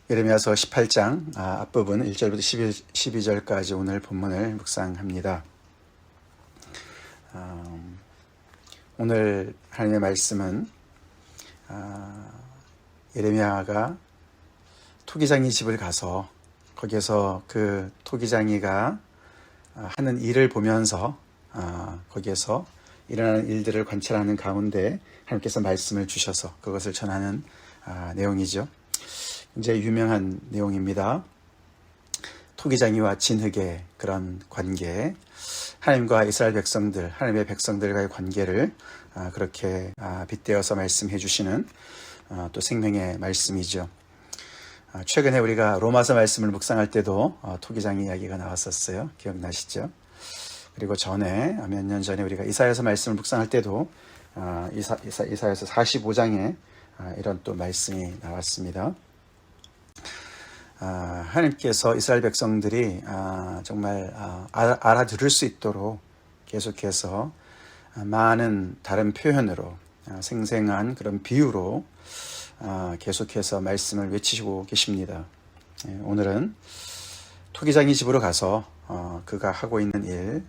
예레미야서 18장 앞부분 1절부터 12절까지 오늘 본문을 묵상합니다. 오늘 하나님의 말씀은 예레미야가 토기장이 집을 가서 거기에서 그 토기장이가 하는 일을 보면서 거기에서 일어나는 일들을 관찰하는 가운데 하나님께서 말씀을 주셔서 그것을 전하는 내용이죠. 굉장히 유명한 내용입니다. 토기장이와 진흙의 그런 관계, 하나님과 이스라엘 백성들, 하나님의 백성들과의 관계를 그렇게 빗대어서 말씀해 주시는 또 생명의 말씀이죠. 최근에 우리가 로마서 말씀을 묵상할 때도 토기장 이야기가 나왔었어요. 기억나시죠? 그리고 전에 몇 년 전에 우리가 이사야서 말씀을 묵상할 때도 이사야서 45장에 이런 또 말씀이 나왔습니다. 하나님께서 이스라엘 백성들이 정말 알아들을 수 있도록 계속해서 많은 다른 표현으로 생생한 그런 비유로 계속해서 말씀을 외치시고 계십니다. 오늘은 토기장이 집으로 가서 그가 하고 있는 일,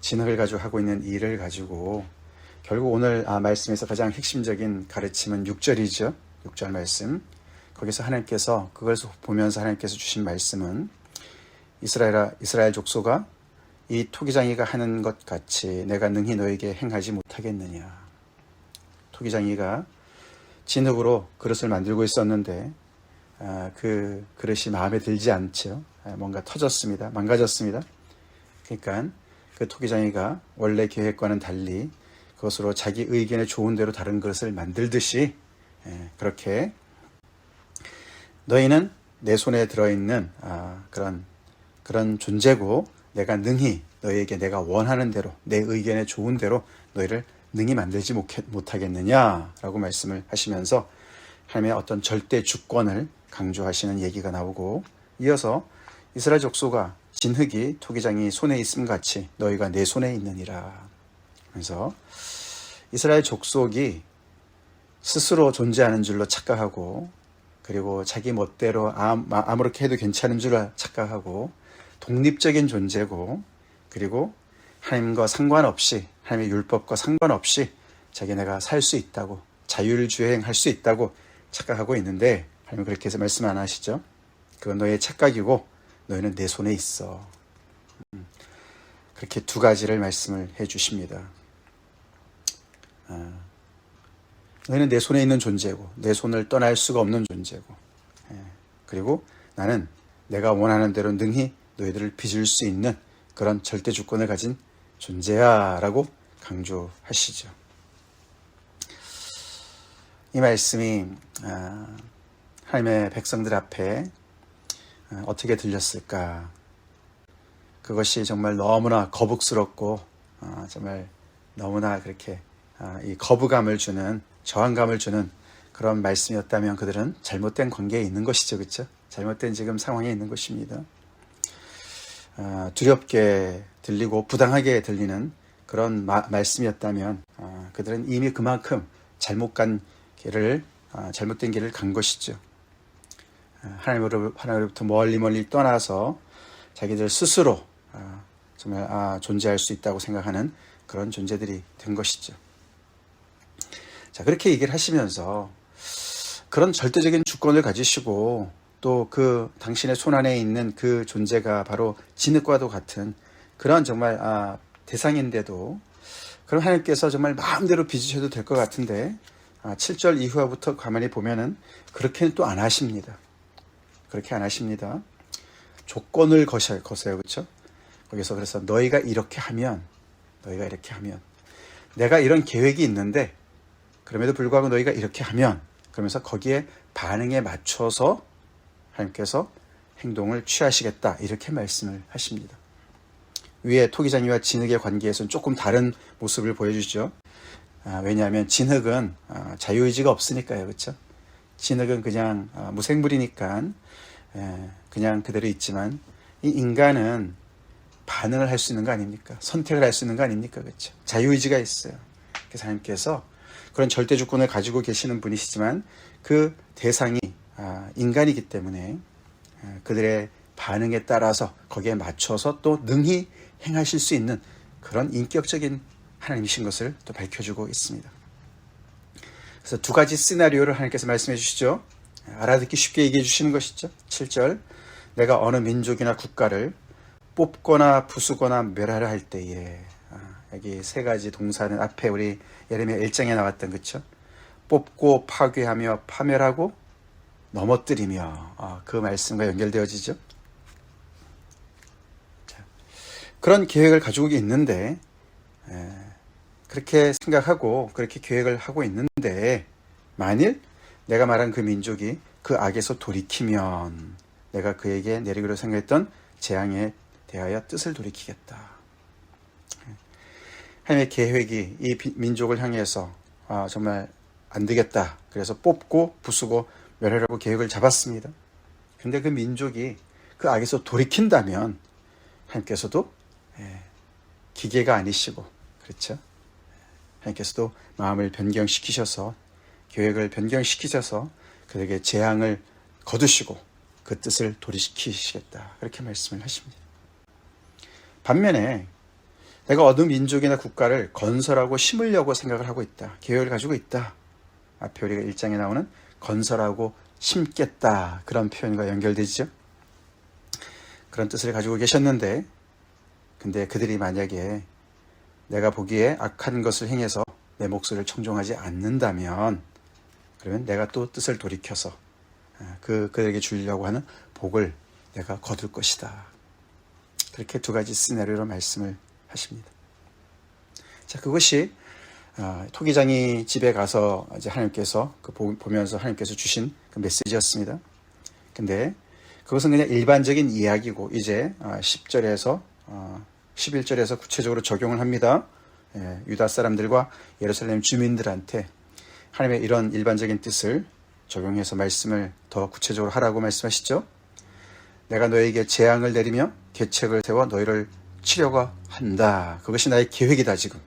진흙을 가지고 하고 있는 일을 가지고 결국 오늘 말씀에서 가장 핵심적인 가르침은 6절이죠. 6절 말씀. 거기서 하나님께서 그걸 보면서 하나님께서 주신 말씀은 이스라엘 족속아 이 토기장이가 하는 것 같이 내가 능히 너에게 행하지 못하겠느냐. 토기장이가 진흙으로 그릇을 만들고 있었는데 그 그릇이 마음에 들지 않죠. 뭔가 터졌습니다. 망가졌습니다. 그러니까 그 토기장이가 원래 계획과는 달리 그것으로 자기 의견에 좋은 대로 다른 그릇을 만들듯이 그렇게 너희는 내 손에 들어있는 그런 존재고 내가 능히 너희에게 내가 원하는 대로 내 의견에 좋은 대로 너희를 능히 만들지 못하겠느냐라고 말씀을 하시면서 하나님의 어떤 절대 주권을 강조하시는 얘기가 나오고 이어서 이스라엘 족속아 진흙이 토기장이 손에 있음 같이 너희가 내 손에 있느니라. 그래서 이스라엘 족속이 스스로 존재하는 줄로 착각하고 그리고 자기 멋대로 아무렇게 해도 괜찮은 줄 착각하고 독립적인 존재고 그리고 하나님과 상관없이 하나님의 율법과 상관없이 자기네가 살 수 있다고 자율주행할 수 있다고 착각하고 있는데 하나님은 그렇게 해서 말씀 안 하시죠. 그건 너의 착각이고 너희는 내 손에 있어. 그렇게 두 가지를 말씀을 해 주십니다. 너희는 내 손에 있는 존재고 내 손을 떠날 수가 없는 존재고 그리고 나는 내가 원하는 대로 능히 너희들을 빚을 수 있는 그런 절대 주권을 가진 존재야 라고 강조하시죠. 이 말씀이 하나님의 백성들 앞에 어떻게 들렸을까? 그것이 정말 너무나 거북스럽고 정말 너무나 그렇게 이 거부감을 주는 저항감을 주는 그런 말씀이었다면 그들은 잘못된 관계에 있는 것이죠. 그렇죠? 잘못된 지금 상황에 있는 것입니다. 두렵게 들리고 부당하게 들리는 그런 말씀이었다면 그들은 이미 그만큼 잘못된 길을 간 것이죠. 하나님으로부터 멀리 떠나서 자기들 스스로 정말 존재할 수 있다고 생각하는 그런 존재들이 된 것이죠. 자, 그렇게 얘기를 하시면서 그런 절대적인 주권을 가지시고 또 그 당신의 손 안에 있는 그 존재가 바로 진흙과도 같은 그런 정말 대상인데도 그럼 하나님께서 정말 마음대로 빚으셔도 될 것 같은데 7절 이후부터 가만히 보면은 그렇게는 또 안 하십니다. 그렇게 안 하십니다. 조건을 거세요. 그렇죠? 거기서 그래서 너희가 이렇게 하면 내가 이런 계획이 있는데 그럼에도 불구하고 너희가 이렇게 하면 그러면서 거기에 반응에 맞춰서 하나님께서 행동을 취하시겠다 이렇게 말씀을 하십니다. 위에 토기장이와 진흙의 관계에서는 조금 다른 모습을 보여주죠. 왜냐하면 진흙은 자유의지가 없으니까요. 그렇죠? 진흙은 그냥 무생물이니까 그냥 그대로 있지만 이 인간은 반응을 할 수 있는 거 아닙니까? 선택을 할 수 있는 거 아닙니까? 그렇죠? 자유의지가 있어요. 그래서 하나님께서 그런 절대 주권을 가지고 계시는 분이시지만 그 대상이 인간이기 때문에 그들의 반응에 따라서 거기에 맞춰서 또 능히 행하실 수 있는 그런 인격적인 하나님이신 것을 또 밝혀주고 있습니다. 그래서 두 가지 시나리오를 하나님께서 말씀해 주시죠. 알아듣기 쉽게 얘기해 주시는 것이죠. 7절, 내가 어느 민족이나 국가를 뽑거나 부수거나 멸하려 할 때에, 여기 세 가지 동사는 앞에 우리 예레미야 1장에 나왔던, 그쵸? 뽑고 파괴하며 파멸하고 넘어뜨리며, 그 말씀과 연결되어지죠. 자, 그런 계획을 가지고 있는데, 그렇게 생각하고 그렇게 계획을 하고 있는데, 만일 내가 말한 그 민족이 그 악에서 돌이키면 내가 그에게 내리기로 생각했던 재앙에 대하여 뜻을 돌이키겠다. 하나님의 계획이 이 민족을 향해서 정말 안 되겠다. 그래서 뽑고 부수고 멸하려고 계획을 잡았습니다. 그런데 그 민족이 그 악에서 돌이킨다면 하나님께서도 기계가 아니시고, 그렇죠? 하나님께서도 마음을 변경시키셔서, 계획을 변경시키셔서 그에게 재앙을 거두시고 그 뜻을 돌이키시겠다. 그렇게 말씀을 하십니다. 반면에 내가 어느 민족이나 국가를 건설하고 심으려고 생각을 하고 있다. 계획을 가지고 있다. 앞에 우리가 1장에 나오는 건설하고 심겠다. 그런 표현과 연결되죠. 그런 뜻을 가지고 계셨는데, 근데 그들이 만약에 내가 보기에 악한 것을 행해서 내 목소리를 청종하지 않는다면, 그러면 내가 또 뜻을 돌이켜서 그들에게 주려고 하는 복을 내가 거둘 것이다. 그렇게 두 가지 시나리오로 말씀을 하십니다. 자, 그것이 토기장이 집에 가서 이제 하나님께서 보면서 하나님께서 주신 그 메시지였습니다. 근데 그것은 그냥 일반적인 이야기고, 이제 10절에서 11절에서 구체적으로 적용을 합니다. 유다 사람들과 예루살렘 주민들한테 하나님의 이런 일반적인 뜻을 적용해서 말씀을 더 구체적으로 하라고 말씀하시죠. 내가 너에게 재앙을 내리며 계책을 세워 너희를 치려고 한다. 그것이 나의 계획이다, 지금.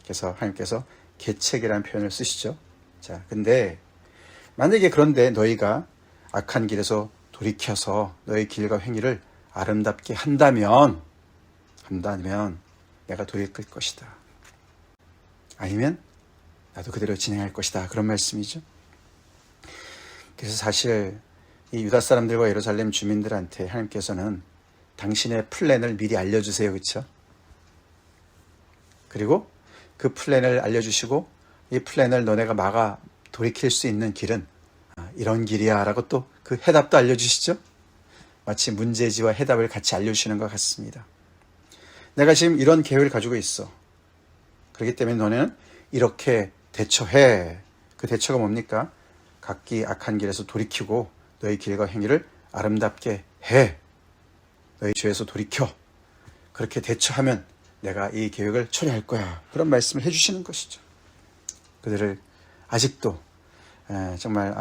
그래서 하나님께서 계책이라는 표현을 쓰시죠. 자, 근데 만약에 그런데 너희가 악한 길에서 돌이켜서 너희 길과 행위를 아름답게 한다면 내가 돌이킬 것이다. 아니면 나도 그대로 진행할 것이다. 그런 말씀이죠. 그래서 사실 이 유다 사람들과 예루살렘 주민들한테 하나님께서는 당신의 플랜을 미리 알려주세요. 그렇죠? 그리고 그 플랜을 알려주시고, 이 플랜을 너네가 막아 돌이킬 수 있는 길은 이런 길이야 라고 또 그 해답도 알려주시죠. 마치 문제지와 해답을 같이 알려주시는 것 같습니다. 내가 지금 이런 계획을 가지고 있어. 그렇기 때문에 너네는 이렇게 대처해. 그 대처가 뭡니까? 각기 악한 길에서 돌이키고 너희 길과 행위를 아름답게 해. 너희 죄에서 돌이켜. 그렇게 대처하면 내가 이 계획을 처리할 거야. 그런 말씀을 해주시는 것이죠. 그들을 아직도 정말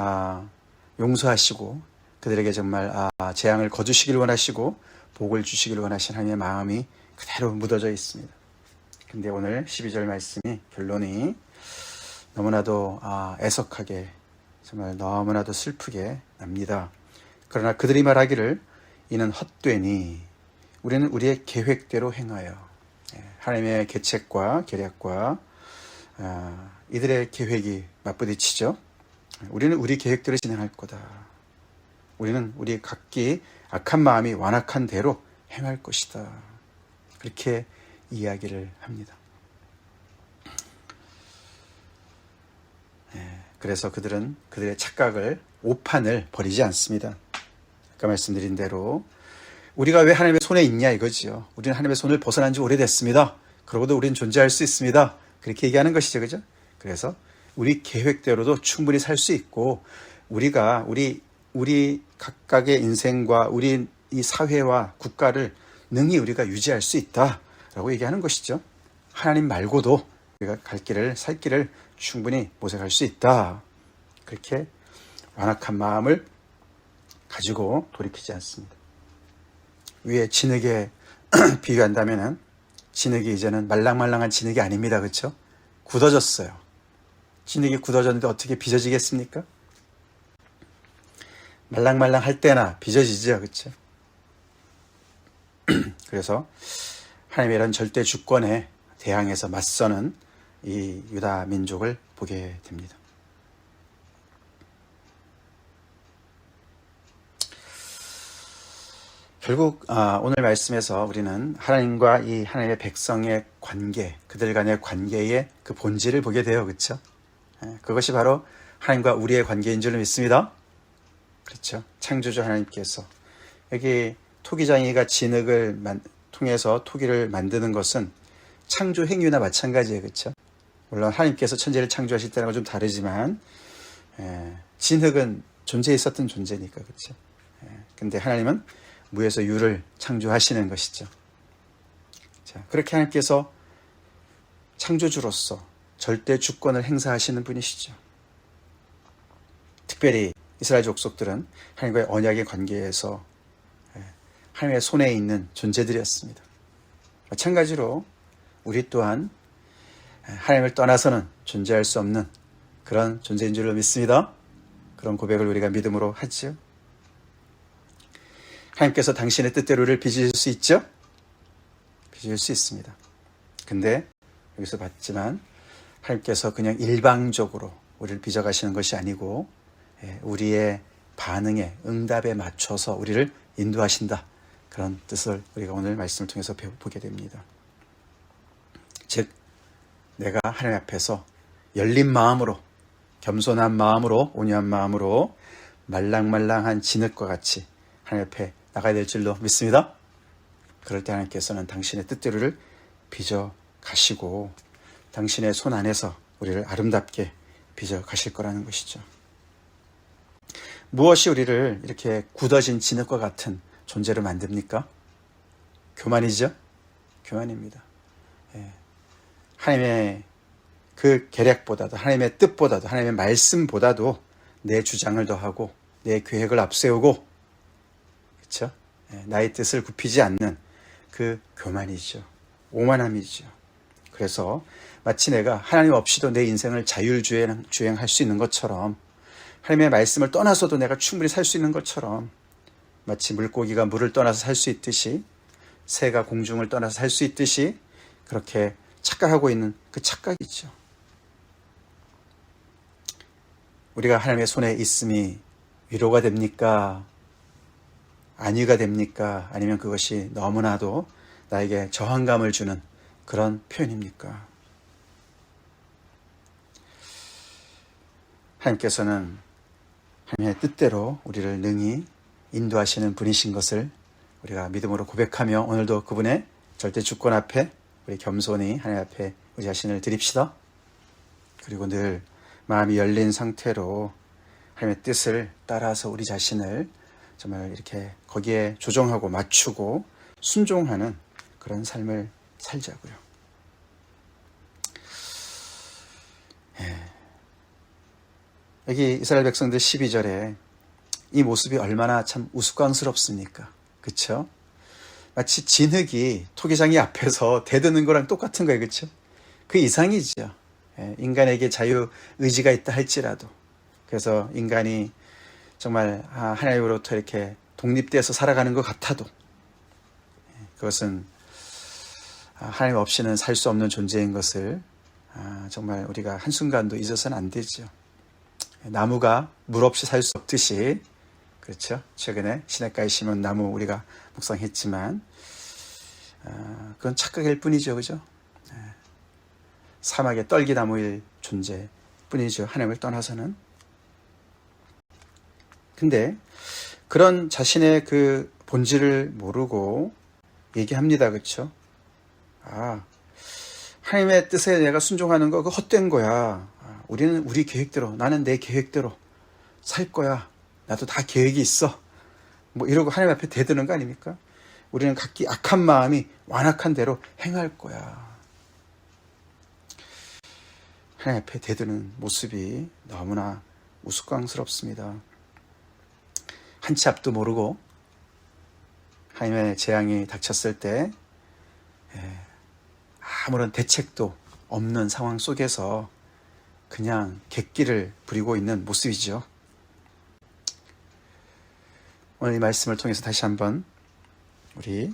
용서하시고 그들에게 정말 재앙을 거두시길 원하시고 복을 주시길 원하신 하나님의 마음이 그대로 묻어져 있습니다. 근데 오늘 12절 말씀이 결론이 너무나도 애석하게, 정말 너무나도 슬프게 납니다. 그러나 그들이 말하기를 이는 헛되니 우리는 우리의 계획대로 행하여, 하나님의 계책과 계략과 이들의 계획이 맞부딪히죠. 우리는 우리 계획대로 진행할 거다. 우리는 우리 각기 악한 마음이 완악한 대로 행할 것이다. 그렇게 이야기를 합니다. 그래서 그들은 그들의 착각을, 오판을 버리지 않습니다. 아까 말씀드린 대로 우리가 왜 하나님의 손에 있냐 이거지요. 우리는 하나님의 손을 벗어난 지 오래됐습니다. 그러고도 우리는 존재할 수 있습니다. 그렇게 얘기하는 것이죠. 그죠? 그래서 우리 계획대로도 충분히 살 수 있고, 우리가 우리 각각의 인생과 우리 이 사회와 국가를 능히 우리가 유지할 수 있다라고 얘기하는 것이죠. 하나님 말고도 우리가 살 길을 충분히 모색할 수 있다. 그렇게 완악한 마음을 가지고 돌이키지 않습니다. 위에 진흙에 비유한다면은, 진흙이 이제는 말랑말랑한 진흙이 아닙니다. 그렇죠? 굳어졌어요. 진흙이 굳어졌는데 어떻게 빚어지겠습니까? 말랑말랑할 때나 빚어지죠, 그렇죠? 그래서 하나님의 이런 절대 주권에 대항해서 맞서는 이 유다 민족을 보게 됩니다. 결국 오늘 말씀에서 우리는 하나님과 이 하나님의 백성의 관계, 그들 간의 관계의 그 본질을 보게 돼요. 그렇죠? 그것이 바로 하나님과 우리의 관계인 줄 믿습니다. 그렇죠? 창조주 하나님께서 여기 토기장이가 진흙을 통해서 토기를 만드는 것은 창조 행위나 마찬가지예요. 그렇죠? 물론 하나님께서 천지를 창조하실 때랑은 좀 다르지만 진흙은 존재해 있었던 존재니까. 그렇죠? 근데 하나님은 무에서 유를 창조하시는 것이죠. 자, 그렇게 하나님께서 창조주로서 절대 주권을 행사하시는 분이시죠. 특별히 이스라엘 족속들은 하나님과의 언약의 관계에서 하나님의 손에 있는 존재들이었습니다. 마찬가지로 우리 또한 하나님을 떠나서는 존재할 수 없는 그런 존재인 줄로 믿습니다. 그런 고백을 우리가 믿음으로 하죠. 하나님께서 당신의 뜻대로를 빚으실 수 있죠? 빚을 수 있습니다. 근데 여기서 봤지만 하나님께서 그냥 일방적으로 우리를 빚어가시는 것이 아니고 우리의 반응에 응답에 맞춰서 우리를 인도하신다. 그런 뜻을 우리가 오늘 말씀을 통해서 보게 됩니다. 즉 내가 하나님 앞에서 열린 마음으로 겸손한 마음으로 온유한 마음으로 말랑말랑한 진흙과 같이 하나님 앞에 나가야 될 줄로 믿습니다. 그럴 때 하나님께서는 당신의 뜻대로를 빚어 가시고 당신의 손 안에서 우리를 아름답게 빚어 가실 거라는 것이죠. 무엇이 우리를 이렇게 굳어진 진흙과 같은 존재로 만듭니까? 교만이죠? 교만입니다. 하나님의 그 계략보다도 하나님의 뜻보다도 하나님의 말씀보다도 내 주장을 더하고 내 계획을 앞세우고 그렇죠? 나의 뜻을 굽히지 않는 그 교만이죠. 오만함이죠. 그래서 마치 내가 하나님 없이도 내 인생을 자율주행할 수 있는 것처럼 하나님의 말씀을 떠나서도 내가 충분히 살 수 있는 것처럼 마치 물고기가 물을 떠나서 살 수 있듯이 새가 공중을 떠나서 살 수 있듯이 그렇게 착각하고 있는 그 착각이죠. 우리가 하나님의 손에 있음이 위로가 됩니까? 안위가 됩니까? 아니면 그것이 너무나도 나에게 저항감을 주는 그런 표현입니까? 하나님께서는 하나님의 뜻대로 우리를 능히 인도하시는 분이신 것을 우리가 믿음으로 고백하며 오늘도 그분의 절대 주권 앞에 우리 겸손히 하나님 앞에 우리 자신을 드립시다. 그리고 늘 마음이 열린 상태로 하나님의 뜻을 따라서 우리 자신을 정말 이렇게 거기에 조정하고 맞추고 순종하는 그런 삶을 살자고요. 여기 이스라엘 백성들 12절에 이 모습이 얼마나 참 우스꽝스럽습니까? 그렇죠? 마치 진흙이 토기장이 앞에서 대드는 거랑 똑같은 거예요. 그렇죠? 그 이상이죠. 인간에게 자유의지가 있다 할지라도 그래서 인간이 정말 하나님으로부터 이렇게 독립돼서 살아가는 것 같아도 그것은 하나님 없이는 살 수 없는 존재인 것을 정말 우리가 한순간도 잊어서는 안 되죠. 나무가 물 없이 살 수 없듯이 그렇죠. 최근에 시냇가에 심은 나무 우리가 묵상했지만 그건 착각일 뿐이죠. 그죠? 사막의 떨기나무일 존재 뿐이죠. 하나님을 떠나서는. 근데 그런 자신의 그 본질을 모르고 얘기합니다. 그렇죠? 하나님의 뜻에 내가 순종하는 거 그거 헛된 거야. 우리는 우리 계획대로 나는 내 계획대로 살 거야. 나도 다 계획이 있어. 뭐 이러고 하나님 앞에 대드는 거 아닙니까? 우리는 각기 악한 마음이 완악한 대로 행할 거야. 하나님 앞에 대드는 모습이 너무나 우스꽝스럽습니다. 한 치 앞도 모르고 하나님의 재앙이 닥쳤을 때 아무런 대책도 없는 상황 속에서 그냥 객기를 부리고 있는 모습이죠. 오늘 이 말씀을 통해서 다시 한번 우리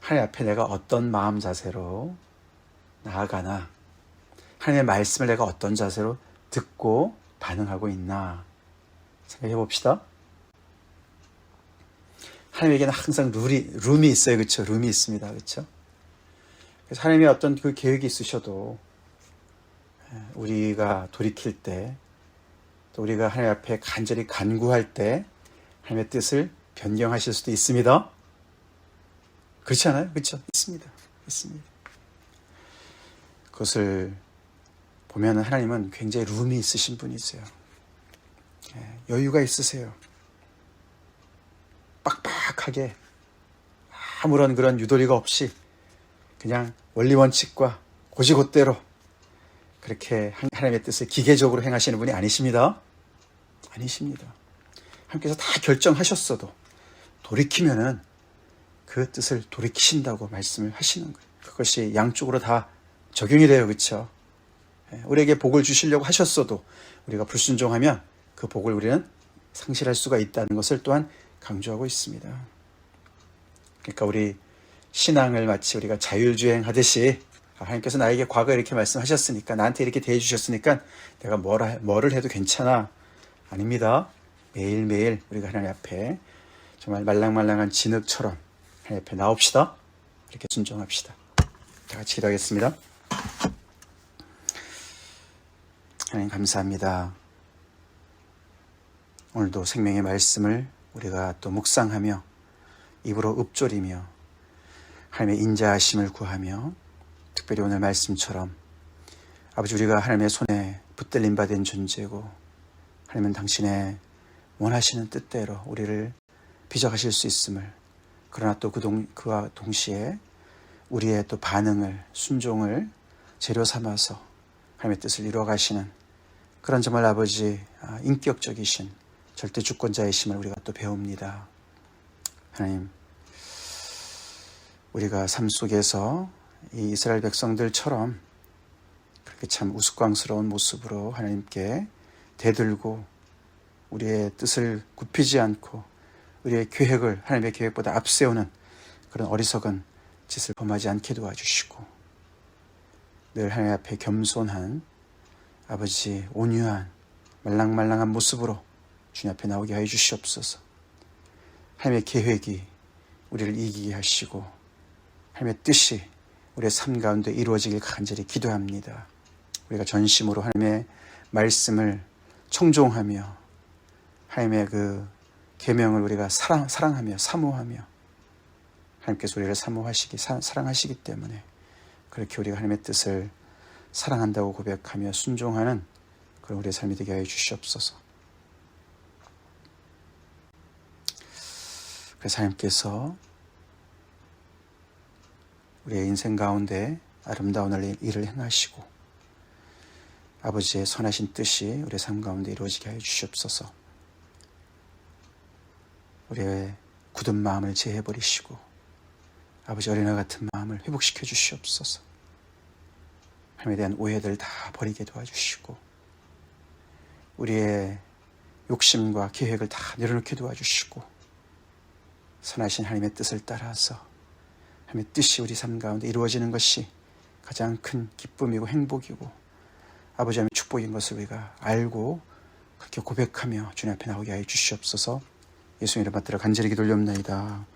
하나님 앞에 내가 어떤 마음 자세로 나아가나, 하나님의 말씀을 내가 어떤 자세로 듣고 반응하고 있나 생각해 봅시다. 하나님에게는 항상 룸이 있어요. 그렇죠? 룸이 있습니다. 그렇죠? 그래서 하나님의 어떤 그 계획이 있으셔도 우리가 돌이킬 때, 또 우리가 하나님 앞에 간절히 간구할 때 하나님의 뜻을 변경하실 수도 있습니다. 그렇지 않아요? 그렇죠? 있습니다. 그것을 보면 하나님은 굉장히 룸이 있으신 분이세요. 여유가 있으세요. 빡빡하게 아무런 그런 유도리가 없이 그냥 원리 원칙과 고지곧대로 그렇게 하나님의 뜻을 기계적으로 행하시는 분이 아니십니다. 하나님께서 다 결정하셨어도 돌이키면은 그 뜻을 돌이키신다고 말씀을 하시는 거예요. 그것이 양쪽으로 다 적용이 돼요. 그렇죠? 우리에게 복을 주시려고 하셨어도 우리가 불순종하면 그 복을 우리는 상실할 수가 있다는 것을 또한 강조하고 있습니다. 그러니까 우리 신앙을 마치 우리가 자율주행하듯이 하나님께서 나에게 과거에 이렇게 말씀하셨으니까, 나한테 이렇게 대해주셨으니까 내가 뭐를 해도 괜찮아. 아닙니다. 매일매일 우리가 하나님 앞에 정말 말랑말랑한 진흙처럼 하나님 앞에 나옵시다. 이렇게 순종합시다. 다 같이 기도하겠습니다. 하나님 감사합니다. 오늘도 생명의 말씀을 우리가 또 묵상하며 입으로 읊조리며 하나님의 인자하심을 구하며, 특별히 오늘 말씀처럼 아버지, 우리가 하나님의 손에 붙들림 받은 존재고 하나님은 당신의 원하시는 뜻대로 우리를 빚어가실 수 있음을, 그러나 또 그와 동시에 우리의 또 반응을, 순종을 재료 삼아서 하나님의 뜻을 이루어가시는 그런 정말 아버지 인격적이신 절대 주권자이심을 우리가 또 배웁니다. 하나님, 우리가 삶 속에서 이 이스라엘 백성들처럼 그렇게 참 우스꽝스러운 모습으로 하나님께 대들고 우리의 뜻을 굽히지 않고 우리의 계획을 하나님의 계획보다 앞세우는 그런 어리석은 짓을 범하지 않게 도와주시고, 늘 하나님 앞에 겸손한 아버지 온유한 말랑말랑한 모습으로 주님 앞에 나오게 하여 주시옵소서. 하나님의 계획이 우리를 이기게 하시고 하나님의 뜻이 우리의 삶 가운데 이루어지길 간절히 기도합니다. 우리가 전심으로 하나님의 말씀을 청종하며 하나님의 그 계명을 우리가 사랑하며 사모하며, 하나님께서 우리를 사랑하시기 때문에 그렇게 우리가 하나님의 뜻을 사랑한다고 고백하며 순종하는 그런 우리의 삶이 되게 하여 주시옵소서. 그래서 하나님께서 우리의 인생 가운데 아름다운 일을 행하시고 아버지의 선하신 뜻이 우리의 삶 가운데 이루어지게 하여 주시옵소서. 우리의 굳은 마음을 제해버리시고 아버지 어린아 같은 마음을 회복시켜 주시옵소서. 하나님에 대한 오해들을 다 버리게 도와주시고 우리의 욕심과 계획을 다 내려놓게 도와주시고 선하신 하나님의 뜻을 따라서 하나님의 뜻이 우리 삶 가운데 이루어지는 것이 가장 큰 기쁨이고 행복이고 아버지 하나님의 축복인 것을 우리가 알고 그렇게 고백하며 주님 앞에 나오게 하여 주시옵소서. 예수님 이름 받들어 간절히 기도 올려옵나이다.